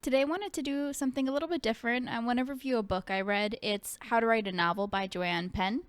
Today I wanted to do something a little bit different. I want to review a book I read. It's How to Write a Novel by Joanna Penn.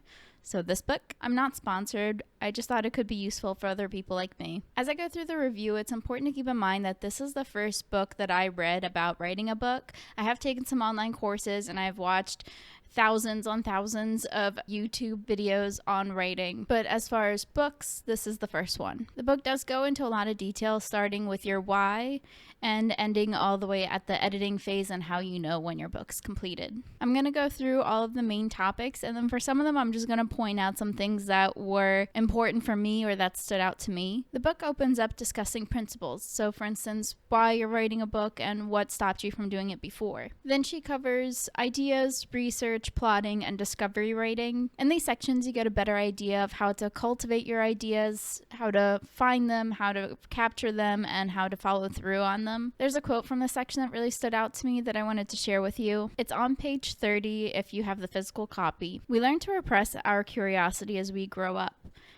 So this book, I'm not sponsored. I just thought it could be useful for other people like me. As I go through the review, it's important to keep in mind that this is the first book that I read about writing a book. I have taken some online courses and I've watched thousands on thousands of YouTube videos on writing. But as far as books, this is the first one. The book does go into a lot of detail, starting with your why and ending all the way at the editing phase and how you know when your book's completed. I'm going to go through all of the main topics, and then for some of them, I'm just going to point out some things that were important for me or that stood out to me. The book opens up discussing principles. So for instance, why you're writing a book and what stopped you from doing it before. Then she covers ideas, research, plotting, and discovery writing. In these sections, you get a better idea of how to cultivate your ideas, how to find them, how to capture them, and how to follow through on them. There's a quote from this section that really stood out to me that I wanted to share with you. It's on page 30 if you have the physical copy. We learn to repress our curiosity as we grow up.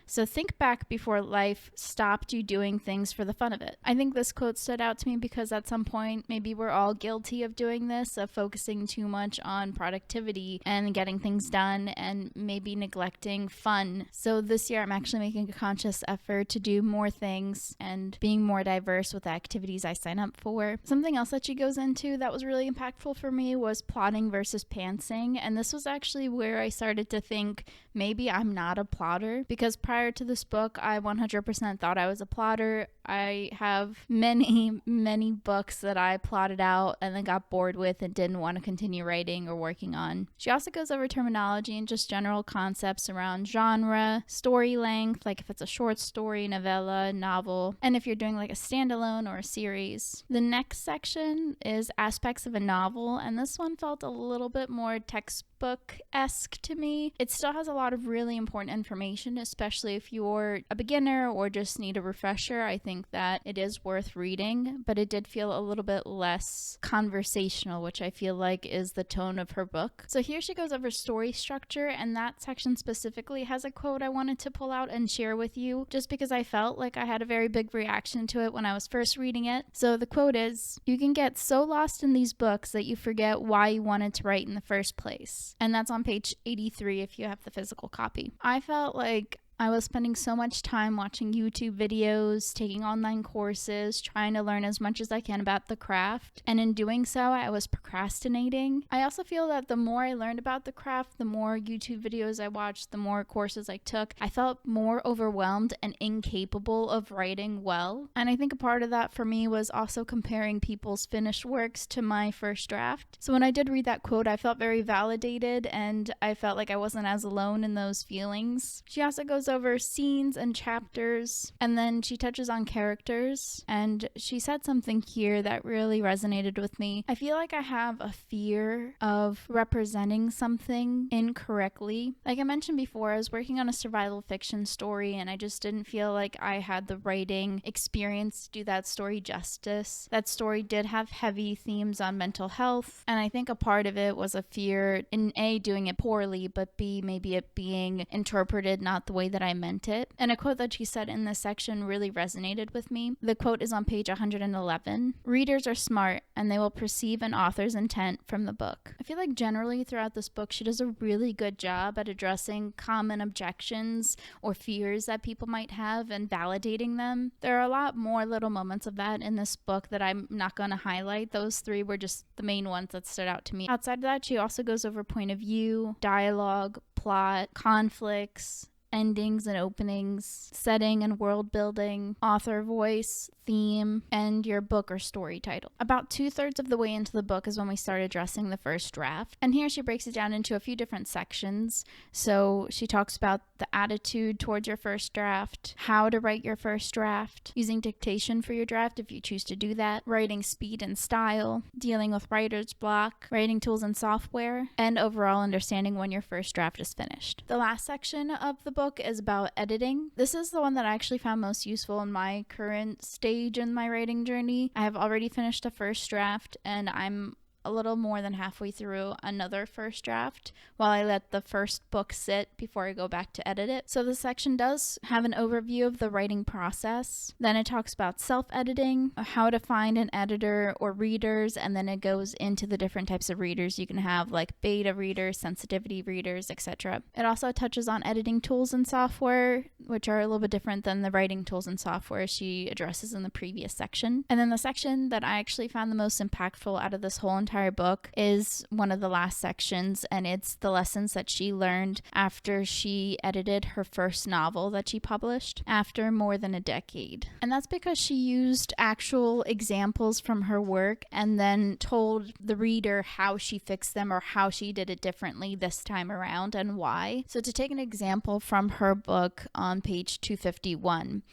So think back before life stopped you doing things for the fun of it. I think this quote stood out to me because at some point, maybe we're all guilty of doing this, of focusing too much on productivity and getting things done and maybe neglecting fun. So this year, I'm actually making a conscious effort to do more things and being more diverse with the activities I sign up for. Something else that she goes into that was really impactful for me was plotting versus pantsing. And this was actually where I started to think maybe I'm not a plotter, because prior to this book, I 100% thought I was a plotter. I have many books that I plotted out and then got bored with and didn't want to continue writing or working on. She also goes over terminology and just general concepts around genre, story length, like if it's a short story, novella, novel, and if you're doing like a standalone or a series. The next section is aspects of a novel, and this one felt a little bit more textbook-esque to me. It still has a lot of really important information, especially if you're a beginner or just need a refresher. I think that it is worth reading, but it did feel a little bit less conversational, which I feel like is the tone of her book. So here she goes over story structure, and that section specifically has a quote I wanted to pull out and share with you, just because I felt like I had a very big reaction to it when I was first reading it. So the quote is, "You can get so lost in these books that you forget why you wanted to write in the first place." And that's on page 83 if you have the physical copy. I felt like I was spending so much time watching YouTube videos, taking online courses, trying to learn as much as I can about the craft. And in doing so, I was procrastinating. I also feel that the more I learned about the craft, the more YouTube videos I watched, the more courses I took, I felt more overwhelmed and incapable of writing well. And I think a part of that for me was also comparing people's finished works to my first draft. So when I did read that quote, I felt very validated and I felt like I wasn't as alone in those feelings. She also goes over scenes and chapters, and then she touches on characters, and she said something here that really resonated with me. I feel like I have a fear of representing something incorrectly. Like I mentioned before, I was working on a survival fiction story and I just didn't feel like I had the writing experience to do that story justice. That story did have heavy themes on mental health, and I think a part of it was a fear in A, doing it poorly, but B, maybe it being interpreted not the way that I meant it. And a quote that she said in this section really resonated with me. The quote is on page 111. "Readers are smart and they will perceive an author's intent from the book." I feel like generally throughout this book, she does a really good job at addressing common objections or fears that people might have and validating them. There are a lot more little moments of that in this book that I'm not going to highlight. Those three were just the main ones that stood out to me. Outside of that, she also goes over point of view, dialogue, plot, conflicts, endings and openings, setting and world building, author voice, theme, and your book or story title. About 2/3 of the way into the book is when we start addressing the first draft. And here she breaks it down into a few different sections. So she talks about the attitude towards your first draft, how to write your first draft, using dictation for your draft if you choose to do that, writing speed and style, dealing with writer's block, writing tools and software, and overall understanding when your first draft is finished. The last section of the book is about editing. This is the one that I actually found most useful in my current stage in my writing journey. I have already finished the first draft and I'm a little more than halfway through another first draft while I let the first book sit before I go back to edit it. So the section does have an overview of the writing process. Then it talks about self-editing, how to find an editor or readers, and then it goes into the different types of readers you can have, like beta readers, sensitivity readers, etc. It also touches on editing tools and software, which are a little bit different than the writing tools and software she addresses in the previous section. And then the section that I actually found the most impactful out of this whole entire book is one of the last sections, and it's the lessons that she learned after she edited her first novel that she published after more than a decade. And that's because she used actual examples from her work and then told the reader how she fixed them or how she did it differently this time around and why. So to take an example from her book on page 251,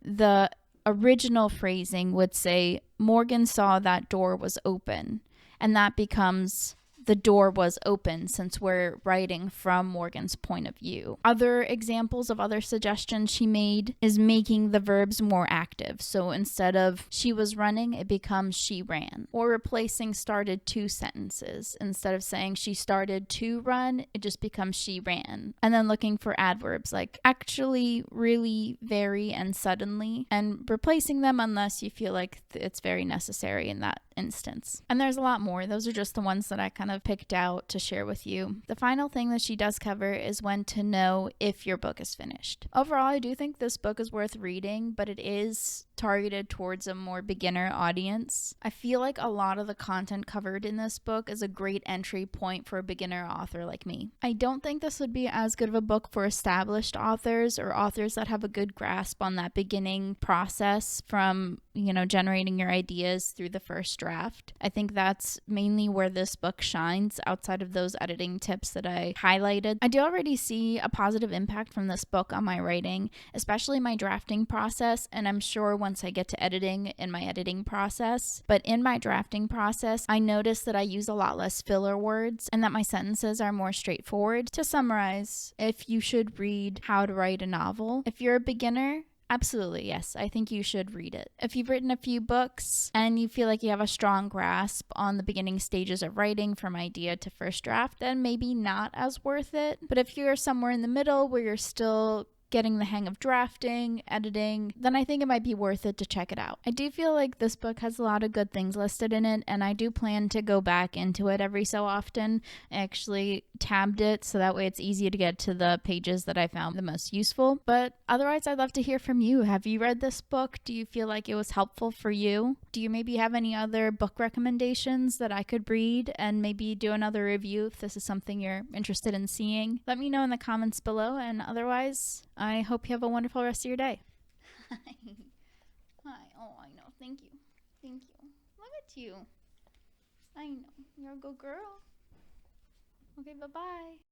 the original phrasing would say, Morgan saw that door was open, and that becomes the door was open since we're writing from Morgan's point of view. Other examples of other suggestions she made is making the verbs more active. So instead of she was running, it becomes she ran. Or replacing started two sentences. Instead of saying she started to run, it just becomes she ran. And then looking for adverbs like actually, really, very, and suddenly, and replacing them unless you feel like it's very necessary in that instance. And there's a lot more. Those are just the ones that I kind of picked out to share with you. The final thing that she does cover is when to know if your book is finished. Overall, I do think this book is worth reading, but it is targeted towards a more beginner audience. I feel like a lot of the content covered in this book is a great entry point for a beginner author like me. I don't think this would be as good of a book for established authors or authors that have a good grasp on that beginning process from, generating your ideas through the first draft. I think that's mainly where this book shines outside of those editing tips that I highlighted. I do already see a positive impact from this book on my writing, especially my drafting process, and I'm sure once I get to editing in my editing process. But in my drafting process, I notice that I use a lot less filler words and that my sentences are more straightforward. To summarize, if you should read How to Write a Novel, if you're a beginner, absolutely, yes. I think you should read it. If you've written a few books and you feel like you have a strong grasp on the beginning stages of writing from idea to first draft, then maybe not as worth it. But if you're somewhere in the middle where you're still getting the hang of drafting, editing, then I think it might be worth it to check it out. I do feel like this book has a lot of good things listed in it, and I do plan to go back into it every so often. I actually tabbed it so that way it's easy to get to the pages that I found the most useful. But otherwise, I'd love to hear from you. Have you read this book? Do you feel like it was helpful for you? Do you maybe have any other book recommendations that I could read and maybe do another review if this is something you're interested in seeing? Let me know in the comments below, and otherwise, I hope you have a wonderful rest of your day. Hi. Oh, I know. Thank you. Thank you. Look at you. I know. You're a good girl. Okay, bye-bye.